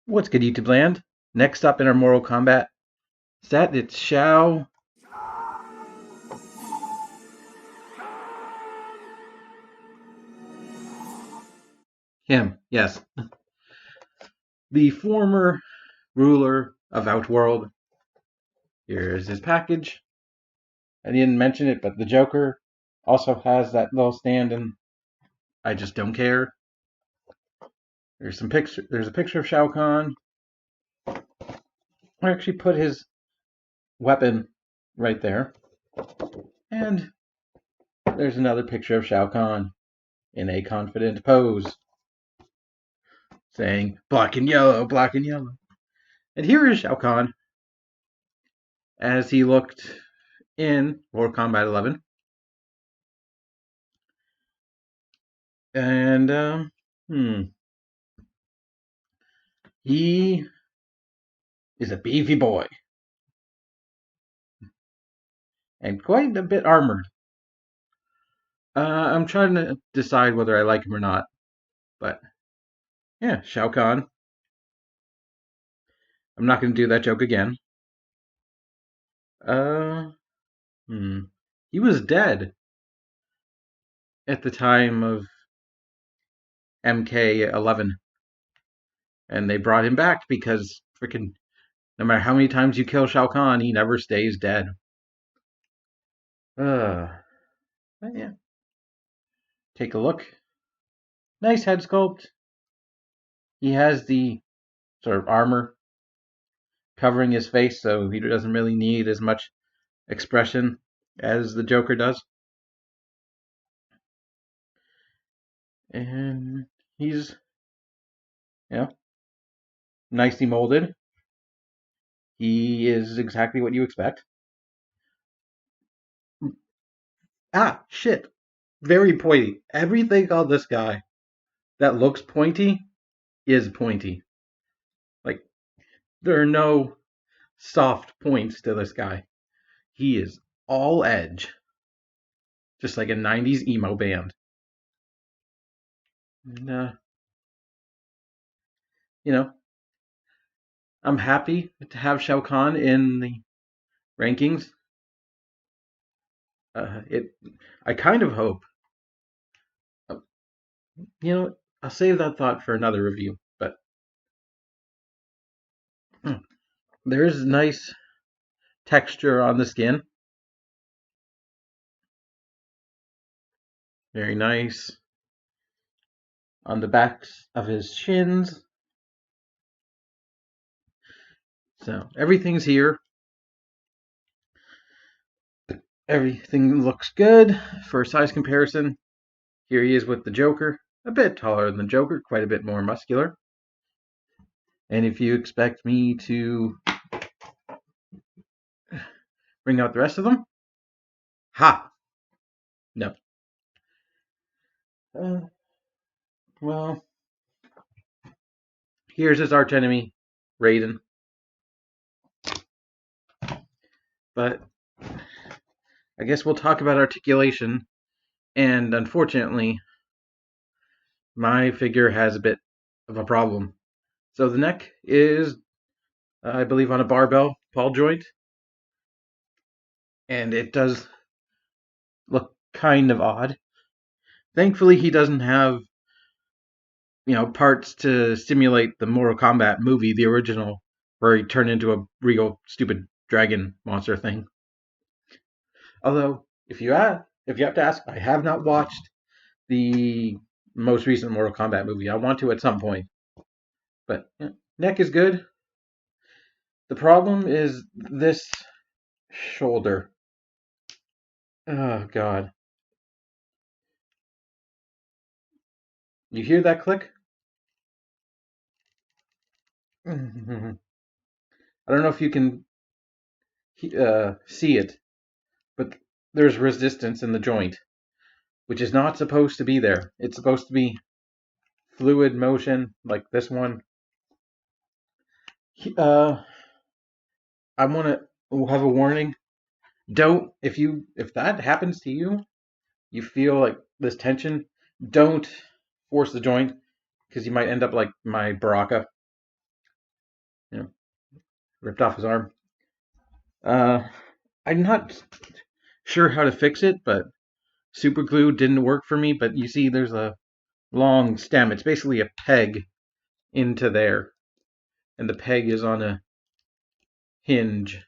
What's good, YouTube land? Next up in our Mortal Kombat set, it's Shao. Him, yes. The former ruler of Outworld. Here's his package. I didn't mention it, but the Joker also has that little stand, and I just don't care. There's a picture of Shao Kahn. I actually put his weapon right there. And there's another picture of Shao Kahn in a confident pose, saying, black and yellow, black and yellow. And here is Shao Kahn as he looked in Mortal Kombat 11. And, he is a beefy boy. And quite a bit armored. I'm trying to decide whether I like him or not. But, yeah, Shao Kahn. I'm not going to do that joke again. He was dead at the time of MK11. And they brought him back because freaking no matter how many times you kill Shao Kahn, he never stays dead. Yeah. Take a look. Nice head sculpt. He has the sort of armor covering his face, so he doesn't really need as much expression as the Joker does. And he's, nicely molded. He is exactly what you expect. Shit. Very pointy. Everything on this guy that looks pointy is pointy. Like, there are no soft points to this guy. He is all edge. Just like a 90s emo band. And, I'm happy to have Shao Kahn in the rankings. I kind of hope. I'll save that thought for another review. But there is nice texture on the skin. Very nice on the backs of his shins. So everything's here. Everything looks good for size comparison. Here he is with the Joker. A bit taller than the Joker, quite a bit more muscular. And if you expect me to bring out the rest of them, no. Well, here's his arch enemy, Raiden. But I guess we'll talk about articulation. And unfortunately, my figure has a bit of a problem. So the neck is, I believe, on a barbell ball joint. And it does look kind of odd. Thankfully, he doesn't have, parts to simulate the Mortal Kombat movie, the original, where he turned into a real stupid dragon monster thing. Although, if you have to ask, I have not watched the most recent Mortal Kombat movie. I want to at some point. But neck is good. The problem is this shoulder. Oh, God. You hear that click? I don't know if you can see it, but there's resistance in the joint, which is not supposed to be there. It's supposed to be fluid motion like this one. I want to have a warning. Don't, if that happens to you, you feel like this tension, don't force the joint, because you might end up like my Baraka. ripped off his arm. I'm not sure how to fix it, but super glue didn't work for me. But you see, there's a long stem. It's basically a peg into there, and the peg is on a hinge,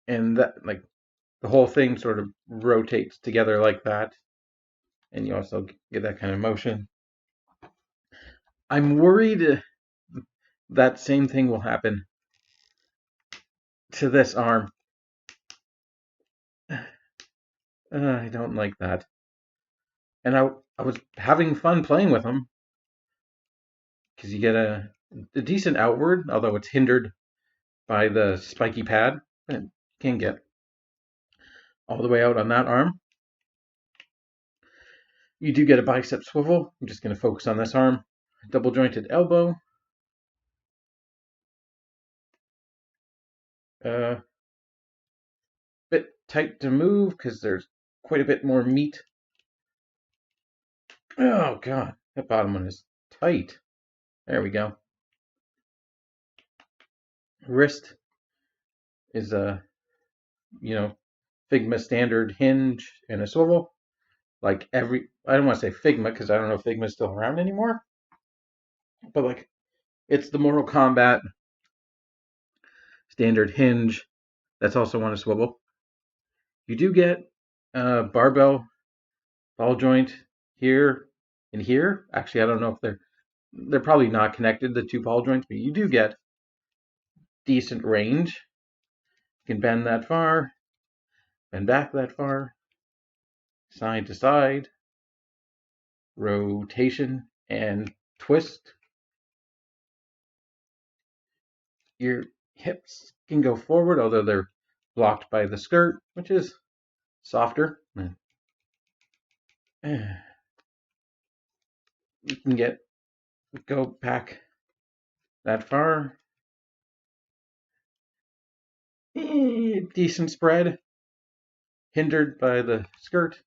and that like the whole thing sort of rotates together like that, and you also get that kind of motion. I'm worried that same thing will happen to this arm. I don't like that. And I was having fun playing with them because you get a decent outward, although it's hindered by the spiky pad. It can get all the way out on that arm. You do get a bicep swivel. I'm just going to focus on this arm. Double jointed elbow. Bit tight to move because there's quite a bit more meat. Oh god, that bottom one is tight. There we go. Wrist is a, Figma standard hinge and a swivel. Like I don't want to say Figma because I don't know if Figma's still around anymore. But like, it's the Mortal Kombat standard hinge that's also on a swivel. You do get a barbell ball joint here and here. Actually, I don't know if they're probably not connected, the two ball joints, but you do get decent range. You can bend that far, bend back that far, side to side, rotation and twist. Your hips can go forward, although they're blocked by the skirt, which is softer. You can go back that far. Decent spread, hindered by the skirt.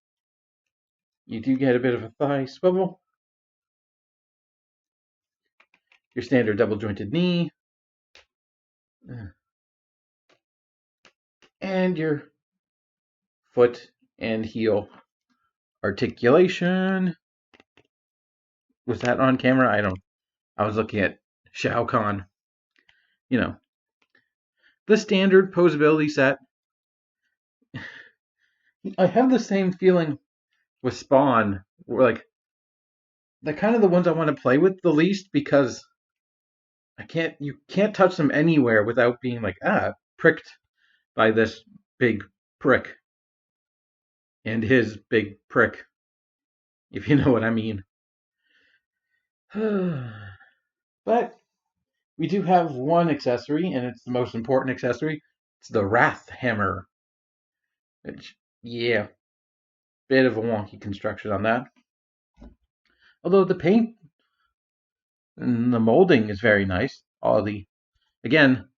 You do get a bit of a thigh swivel. Your standard double jointed knee. And your foot and heel articulation. Was that on camera? I was looking at Shao Kahn. The standard posability set. I have the same feeling with Spawn. Where like, they're kind of the ones I want to play with the least because you can't touch them anywhere without being like, pricked by this big prick. And his big prick, if you know what I mean. But we do have one accessory, and it's the most important accessory. It's the Wrath Hammer. Which, yeah, bit of a wonky construction on that. Although the paint and the molding is very nice. Again,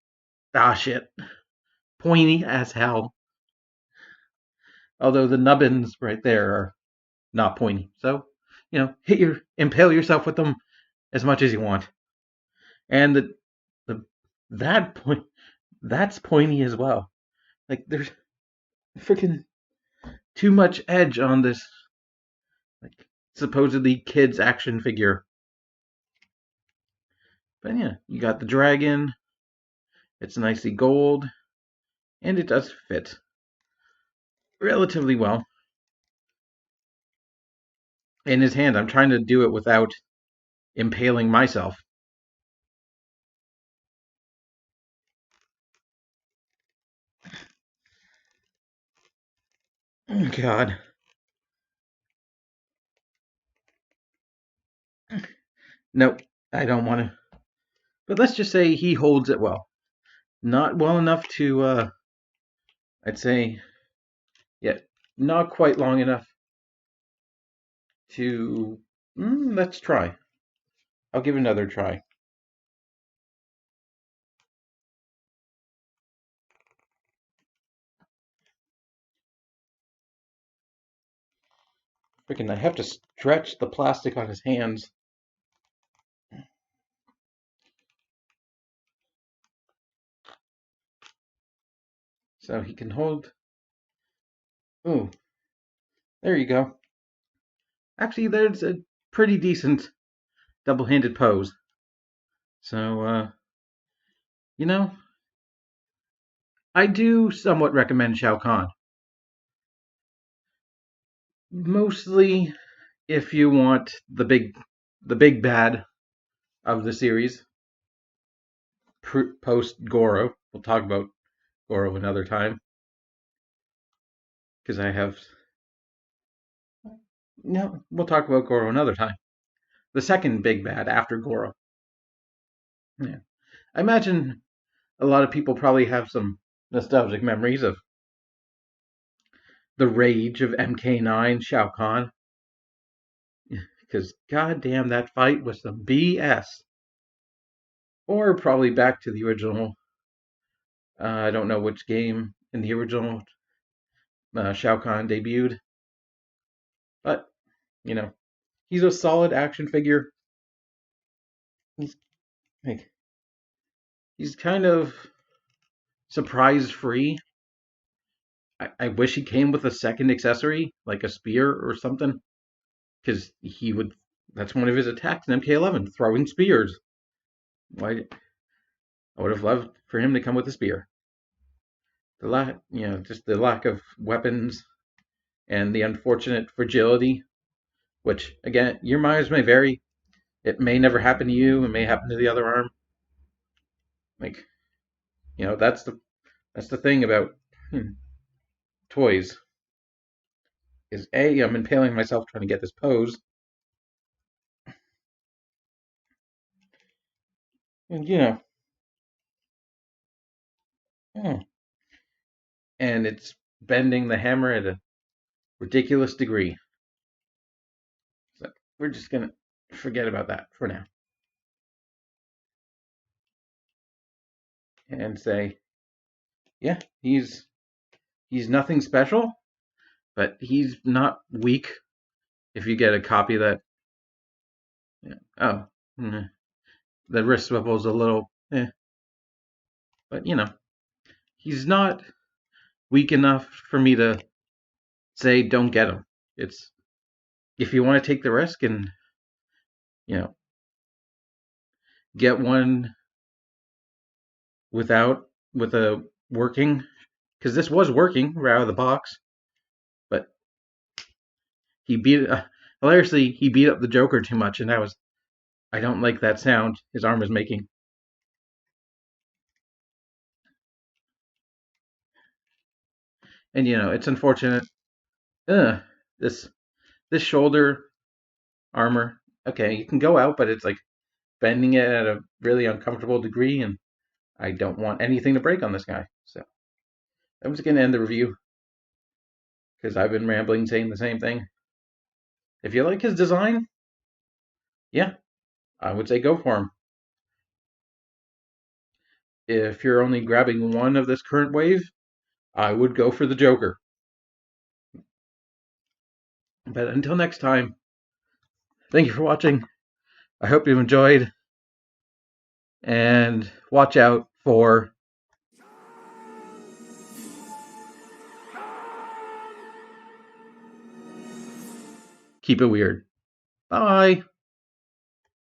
shit, pointy as hell. Although the nubbins right there are not pointy. So, impale yourself with them as much as you want. And that's pointy as well. Like, there's freaking too much edge on this, like, supposedly kids action figure. But yeah, you got the dragon. It's nicely gold, and it does fit relatively well. In his hand, I'm trying to do it without impaling myself. Oh, God. Nope, I don't want to. But let's just say he holds it well. Not well enough to, I'd say, yeah, not quite long enough to. Let's try. I'll give another try. Freaking, I have to stretch the plastic on his hands. So he can hold. Ooh, there you go. Actually, there's a pretty decent double-handed pose. So, you know, I do somewhat recommend Shao Kahn. Mostly if you want the big bad of the series post Goro. We'll talk about Goro another time because I have no. We'll talk about Goro another time. The second big bad after Goro. Yeah, I imagine a lot of people probably have some nostalgic memories of the rage of MK9 Shao Kahn because goddamn that fight was some BS. Or probably back to the original. I don't know which game in the original Shao Kahn debuted, but you know he's a solid action figure. He's like he's kind of surprise free. I wish he came with a second accessory like a spear or something, because he would. That's one of his attacks in MK11, throwing spears. Why? I would have loved for him to come with a spear. Just the lack of weapons and the unfortunate fragility, which again, your minds may vary. It may never happen to you. It may happen to the other arm. Like, that's the thing about toys. Is I'm impaling myself trying to get this pose, and and it's bending the hammer at a ridiculous degree. So we're just gonna forget about that for now and say, yeah, he's nothing special, but he's not weak. If you get a copy that, oh, the wrist swivel's a little, but he's not weak enough for me to say don't get him. It's if you want to take the risk and you know get one with a working, because this was working right out of the box, but he beat hilariously he beat up the Joker too much, and I don't like that sound his arm is making. And it's unfortunate. Ugh, this this shoulder armor. Okay, you can go out, but it's like bending it at a really uncomfortable degree, and I don't want anything to break on this guy. So I'm just gonna end the review because I've been rambling saying the same thing. If you like his design, yeah, I would say go for him. If you're only grabbing one of this current wave, I would go for the Joker. But until next time, thank you for watching. I hope you've enjoyed, and watch out for Keep It Weird. Bye.